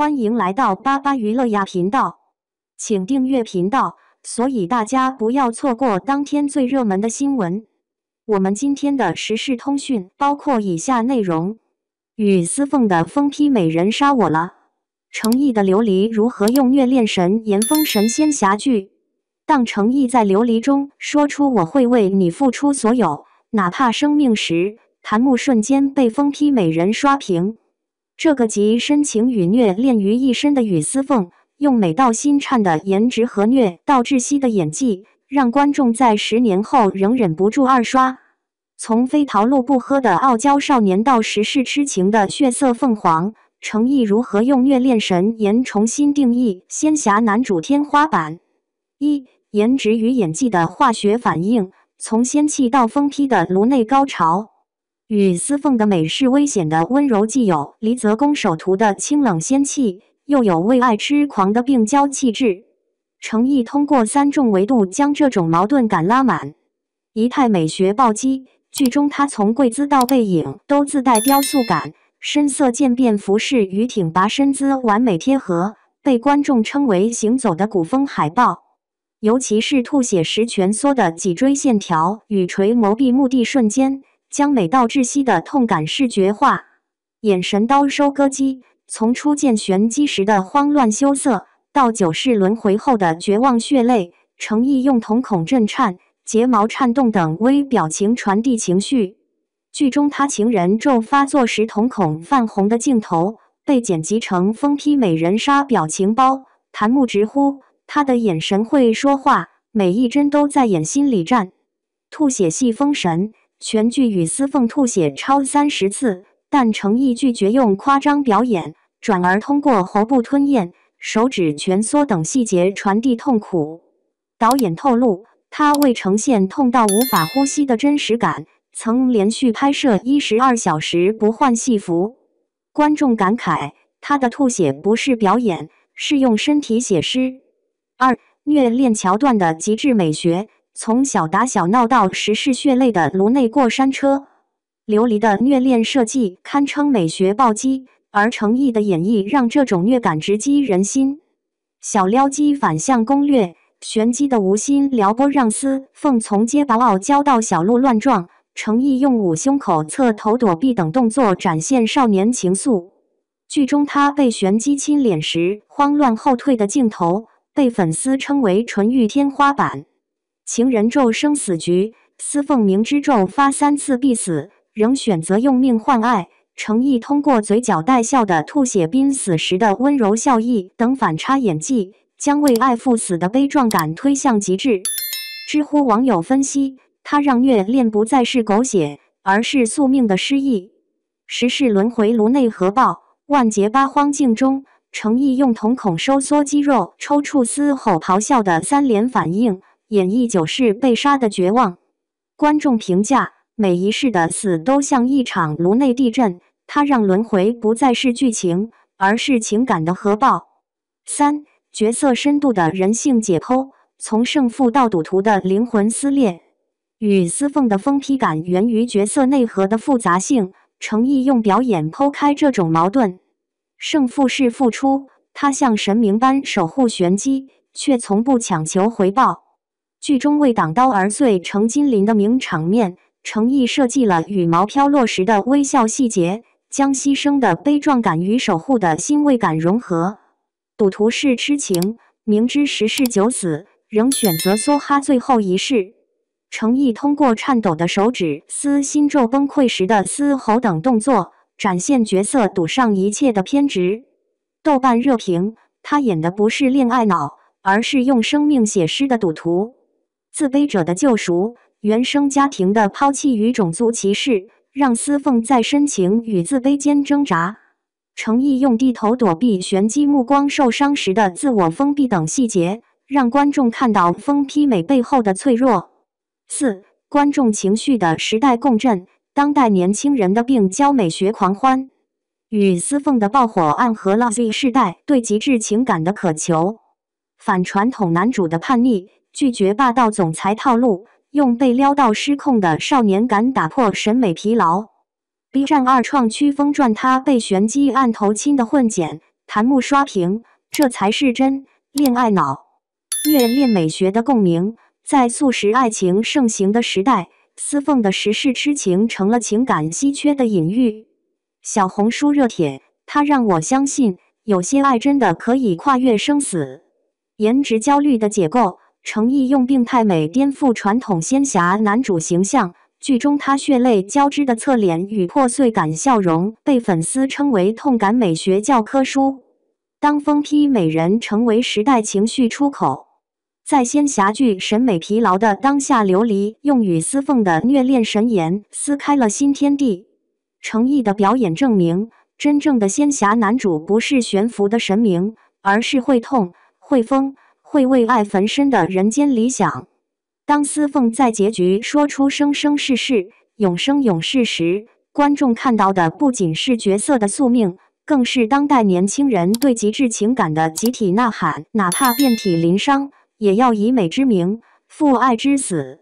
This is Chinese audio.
欢迎来到巴巴娱乐呀频道，请订阅频道，所以大家不要错过当天最热门的新闻。我们今天的时事通讯包括以下内容：雨丝凤的疯批美人杀我了，程毅的琉璃如何用虐恋神颜封神仙侠剧？当程毅在琉璃中说出我会为你付出所有，哪怕生命时，弹幕瞬间被疯批美人刷屏。这个集深情与虐恋于一身的雨丝凤，用美到心颤的颜值和虐到窒息的演技，让观众在10年后仍忍不住二刷。从非桃露不喝的傲娇少年到时事痴情的血色凤凰，程毅如何用虐恋神颜重新定义仙侠男主天花板？1. 颜值与演技的化学反应，从仙气到疯批的颅内高潮。雨丝凤的美是危险的温柔，既有离泽宫首图的清冷仙气，又有为爱痴狂的病娇气质。程毅通过3种维度将这种矛盾感拉满。仪态美学暴击，剧中她从跪姿到背影都自带雕塑感，深色渐变服饰与挺拔身姿完美贴合，被观众称为行走的古风海报。尤其是吐血时蜷缩的脊椎线条与垂眸闭目的瞬间，将美到窒息的痛感视觉化。眼神刀收割机，从初见玄机时的慌乱羞涩，到9世轮回后的绝望血泪，程毅用瞳孔震颤、睫毛颤动等微表情传递情绪。剧中他情人咒发作时瞳孔泛红的镜头，被剪辑成疯批美人杀表情包，弹幕直呼他的眼神会说话，每一帧都在演心理战。吐血戏封神，全剧雨丝凤吐血超30次，但程毅拒绝用夸张表演，转而通过喉部吞咽、手指蜷缩等细节传递痛苦。导演透露，他为呈现痛到无法呼吸的真实感，曾连续拍摄12小时不换戏服。观众感慨，他的吐血不是表演，是用身体写诗。2. 虐恋桥段的极致美学，从小打小闹到时事血泪的颅内过山车。琉璃的虐恋设计堪称美学暴击，而程毅的演绎让这种虐感直击人心。小撩机反向攻略，玄机的无心撩拨让丝凤从街宝傲娇到小鹿乱撞，程毅用捂胸口、侧头躲避等动作展现少年情愫。剧中他被玄机亲脸时慌乱后退的镜头，被粉丝称为纯欲天花板。情人咒生死局，丝凤明知咒发3次必死，仍选择用命换爱。程毅通过嘴角带笑的吐血濒死时的温柔笑意等反差演技，将为爱赴死的悲壮感推向极致。知乎网友分析，他让虐恋不再是狗血，而是宿命的失意。时事轮回颅内核爆，万劫八荒镜中，程毅用瞳孔收缩肌肉抽搐嘶吼咆哮的3连反应，演绎9世被杀的绝望。观众评价，每一世的死都像一场颅内地震，他让轮回不再是剧情，而是情感的核爆。3. 角色深度的人性解剖，从胜负到赌徒的灵魂撕裂。雨丝凤的疯批感源于角色内核的复杂性，程毅用表演剖开这种矛盾。胜负是付出，他像神明般守护玄机，却从不强求回报。剧中为挡刀而碎成金鳞的名场面，程毅设计了羽毛飘落时的微笑细节，将牺牲的悲壮感与守护的欣慰感融合。赌徒是痴情，明知十世九死，仍选择梭哈最后一世。程毅通过颤抖的手指撕心咒崩溃时的嘶吼等动作，展现角色赌上一切的偏执。豆瓣热评，他演的不是恋爱脑，而是用生命写诗的赌徒。自卑者的救赎，原生家庭的抛弃与种族歧视，让丝凤在深情与自卑间挣扎。程毅用低头躲避玄机目光受伤时的自我封闭等细节，让观众看到疯批美背后的脆弱。4. 观众情绪的时代共振，当代年轻人的病娇美学狂欢。雨丝凤的爆火暗合了 Z 世代对极致情感的渴求。反传统男主的叛逆，拒绝霸道总裁套路，用被撩到失控的少年感打破审美疲劳。B 站2创区疯传他被玄机按头亲的混剪，弹幕刷屏，这才是真恋爱脑。虐恋美学的共鸣，在速食爱情盛行的时代，司凤的时事痴情成了情感稀缺的隐喻。小红书热帖，它让我相信，有些爱真的可以跨越生死。颜值焦虑的解构，诚意用病态美颠覆传统仙侠男主形象。剧中他血泪交织的侧脸与破碎感笑容，被粉丝称为痛感美学教科书。当疯批美人成为时代情绪出口，在仙侠剧审美疲劳的当下，琉璃用与司凤的虐恋神颜撕开了新天地。诚意的表演证明，真正的仙侠男主不是悬浮的神明，而是会痛、会疯、会为爱焚身的人间理想。当司凤在结局说出生生世世、永生永世时，观众看到的不仅是角色的宿命，更是当代年轻人对极致情感的集体呐喊。哪怕遍体鳞伤，也要以美之名赴爱之死。